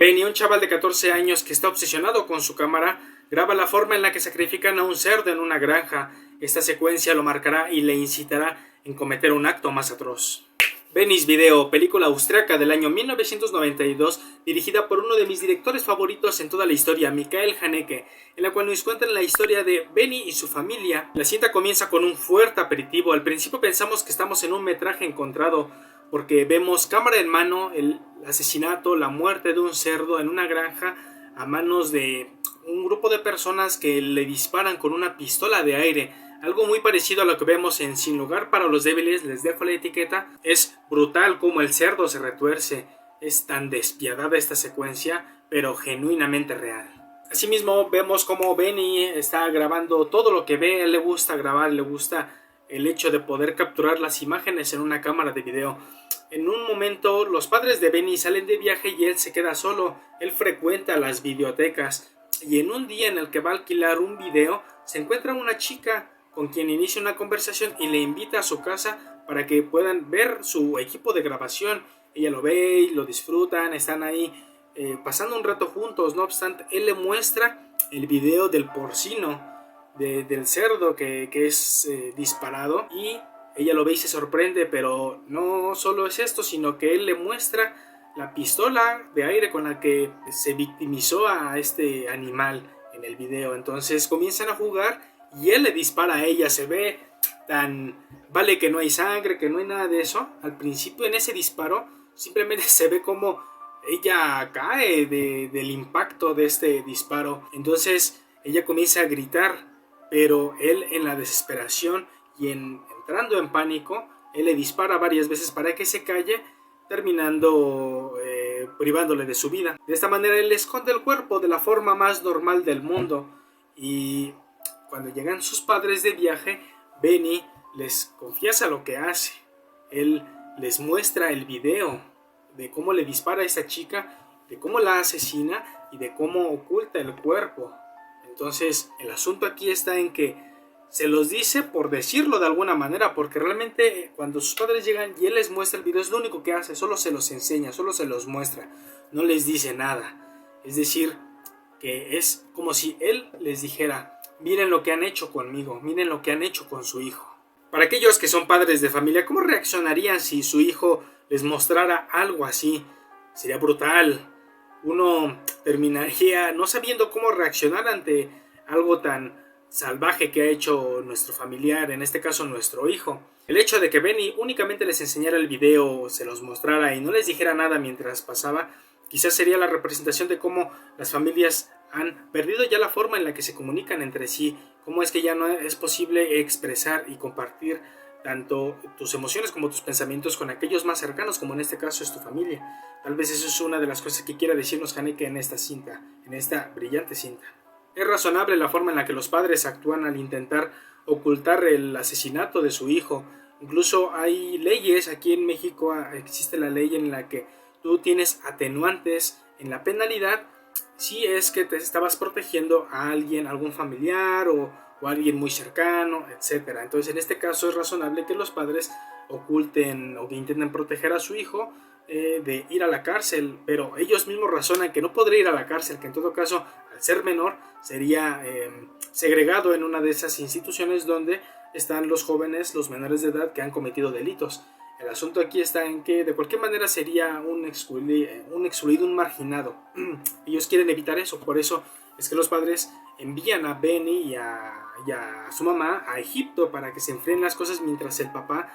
Benny, un chaval de 14 años que está obsesionado con su cámara, graba la forma en la que sacrifican a un cerdo en una granja. Esta secuencia lo marcará y le incitará en cometer un acto más atroz. Benny's Video, película austriaca del año 1992, dirigida por uno de mis directores favoritos en toda la historia, Michael Haneke, en la cual nos cuentan la historia de Benny y su familia. La cinta comienza con un fuerte aperitivo. Al principio pensamos que estamos en un metraje encontrado, porque vemos cámara en mano el asesinato, la muerte de un cerdo en una granja a manos de un grupo de personas que le disparan con una pistola de aire. Algo muy parecido a lo que vemos en Sin lugar para los débiles, les dejo la etiqueta. Es brutal como el cerdo se retuerce. Es tan despiadada esta secuencia, pero genuinamente real. Asimismo, vemos como Benny está grabando todo lo que ve. A él le gusta grabar, le gusta el hecho de poder capturar las imágenes en una cámara de video. En un momento, los padres de Benny salen de viaje y él se queda solo. Él frecuenta las videotecas. Y en un día en el que va a alquilar un video, se encuentra una chica con quien inicia una conversación y le invita a su casa para que puedan ver su equipo de grabación. Ella lo ve y lo disfrutan, están ahí pasando un rato juntos. No obstante, él le muestra el video del porcino, del cerdo que es disparado, y ella lo ve y se sorprende, pero no solo es esto, sino que él le muestra la pistola de aire con la que se victimizó a este animal en el video. Entonces comienzan a jugar y él le dispara a ella. Se ve tan... vale que no hay sangre, que no hay nada de eso. Al principio en ese disparo simplemente se ve como ella cae del impacto de este disparo. Entonces ella comienza a gritar, pero él en la desesperación y entrando en pánico, él le dispara varias veces para que se calle, terminando privándole de su vida. De esta manera él le esconde el cuerpo de la forma más normal del mundo. Y cuando llegan sus padres de viaje, Benny les confiesa lo que hace. Él les muestra el video de cómo le dispara a esa chica, de cómo la asesina y de cómo oculta el cuerpo. Entonces el asunto aquí está en que se los dice por decirlo de alguna manera, porque realmente cuando sus padres llegan y él les muestra el video, es lo único que hace, solo se los enseña, solo se los muestra, no les dice nada. Es decir, que es como si él les dijera: miren lo que han hecho conmigo, miren lo que han hecho con su hijo. Para aquellos que son padres de familia, ¿cómo reaccionarían si su hijo les mostrara algo así? Sería brutal. Uno terminaría no sabiendo cómo reaccionar ante algo tan salvaje que ha hecho nuestro familiar, en este caso nuestro hijo. El hecho de que Benny únicamente les enseñara el video, se los mostrara y no les dijera nada mientras pasaba, quizás sería la representación de cómo las familias han perdido ya la forma en la que se comunican entre sí, cómo es que ya no es posible expresar y compartir tanto tus emociones como tus pensamientos con aquellos más cercanos, como en este caso es tu familia. Tal vez eso es una de las cosas que quiera decirnos Haneke en esta cinta, en esta brillante cinta. Es razonable la forma en la que los padres actúan al intentar ocultar el asesinato de su hijo. Incluso hay leyes, aquí en México existe la ley en la que tú tienes atenuantes en la penalidad si es que te estabas protegiendo a alguien, algún familiar o alguien muy cercano, etc. Entonces en este caso es razonable que los padres oculten o que intenten proteger a su hijo de ir a la cárcel, pero ellos mismos razonan que no podría ir a la cárcel, que en todo caso al ser menor sería segregado en una de esas instituciones donde están los jóvenes, los menores de edad que han cometido delitos. El asunto aquí está en que de cualquier manera sería un excluido, un marginado. Ellos quieren evitar eso, por eso es que los padres envían a Benny y a su mamá a Egipto para que se enfrenten las cosas mientras el papá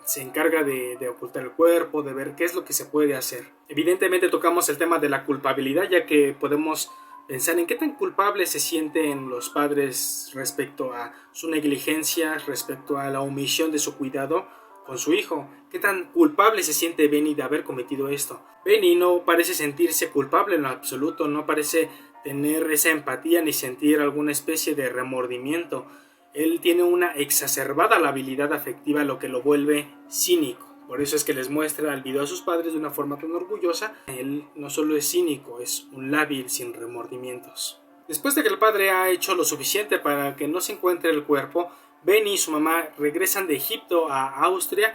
se encarga de ocultar el cuerpo, de ver qué es lo que se puede hacer. Evidentemente tocamos el tema de la culpabilidad, ya que podemos pensar en qué tan culpables se sienten los padres respecto a su negligencia, respecto a la omisión de su cuidado con su hijo. ¿Qué tan culpable se siente Benny de haber cometido esto? Benny no parece sentirse culpable en lo absoluto, no parece tener esa empatía ni sentir alguna especie de remordimiento. Él tiene una exacerbada labilidad afectiva, lo que lo vuelve cínico. Por eso es que les muestra el video a sus padres de una forma tan orgullosa. Él no solo es cínico, es un lábil sin remordimientos. Después de que el padre ha hecho lo suficiente para que no se encuentre el cuerpo, Benny y su mamá regresan de Egipto a Austria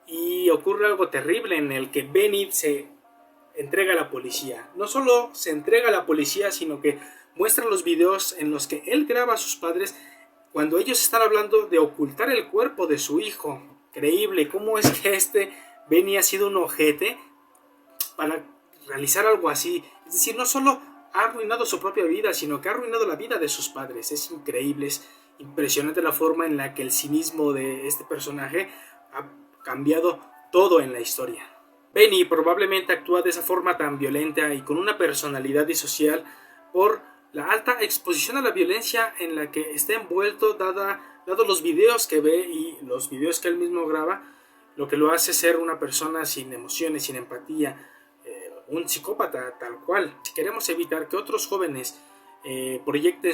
y ocurre algo terrible en el que Benny se entrega a la policía. No solo se entrega a la policía, sino que muestra los videos en los que él graba a sus padres cuando ellos están hablando de ocultar el cuerpo de su hijo. Increíble, cómo es que Benny ha sido un ojete para realizar algo así. Es decir, no solo ha arruinado su propia vida, sino que ha arruinado la vida de sus padres. Es increíble, es impresionante la forma en la que el cinismo de este personaje ha cambiado todo en la historia. Benny probablemente actúa de esa forma tan violenta y con una personalidad disocial por la alta exposición a la violencia en la que está envuelto, dado los videos que ve y los videos que él mismo graba, lo que lo hace ser una persona sin emociones, sin empatía, un psicópata tal cual. Si queremos evitar que otros jóvenes proyecten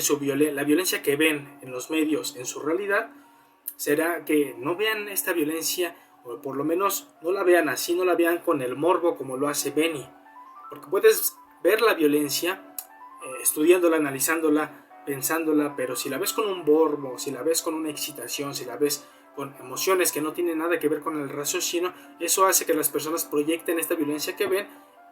la violencia que ven en los medios en su realidad, será que no vean esta violencia, o por lo menos no la vean así, no la vean con el morbo como lo hace Benny, porque puedes ver la violencia estudiándola, analizándola, pensándola, pero si la ves con un morbo, si la ves con una excitación, si la ves con emociones que no tienen nada que ver con el raciocinio, eso hace que las personas proyecten esta violencia que ven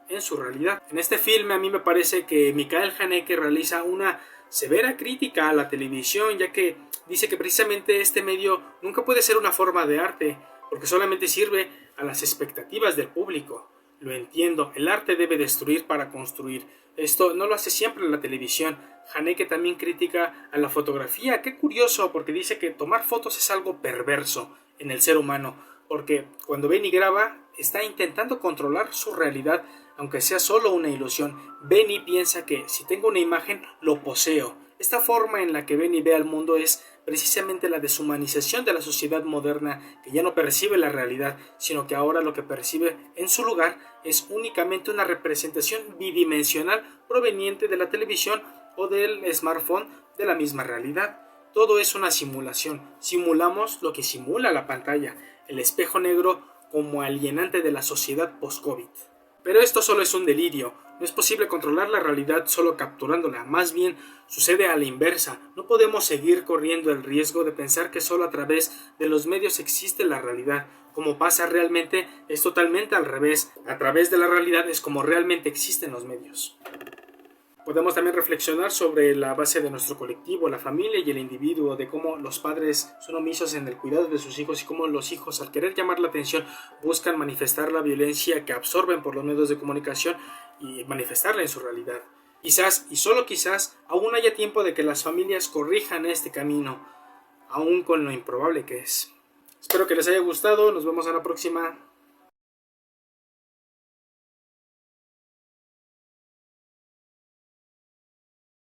en su realidad. En este filme a mí me parece que Michael Haneke realiza una severa crítica a la televisión, ya que dice que precisamente este medio nunca puede ser una forma de arte, porque solamente sirve a las expectativas del público. Lo entiendo, el arte debe destruir para construir. Esto no lo hace siempre la televisión. Haneke también critica a la fotografía. Qué curioso, porque dice que tomar fotos es algo perverso en el ser humano, porque cuando Benny graba está intentando controlar su realidad, aunque sea solo una ilusión. Benny piensa que si tengo una imagen, lo poseo. Esta forma en la que Benny ve al mundo es precisamente la deshumanización de la sociedad moderna, que ya no percibe la realidad, sino que ahora lo que percibe en su lugar es únicamente una representación bidimensional proveniente de la televisión o del smartphone de la misma realidad. Todo es una simulación. Simulamos lo que simula la pantalla, el espejo negro como alienante de la sociedad post-COVID. Pero esto solo es un delirio. No es posible controlar la realidad solo capturándola. Más bien, sucede a la inversa. No podemos seguir corriendo el riesgo de pensar que solo a través de los medios existe la realidad. Como pasa realmente, es totalmente al revés. A través de la realidad es como realmente existen los medios. Podemos también reflexionar sobre la base de nuestro colectivo, la familia y el individuo, de cómo los padres son omisos en el cuidado de sus hijos y cómo los hijos, al querer llamar la atención, buscan manifestar la violencia que absorben por los medios de comunicación y manifestarla en su realidad. Quizás, y solo quizás, aún haya tiempo de que las familias corrijan este camino, aún con lo improbable que es. Espero que les haya gustado, nos vemos a la próxima.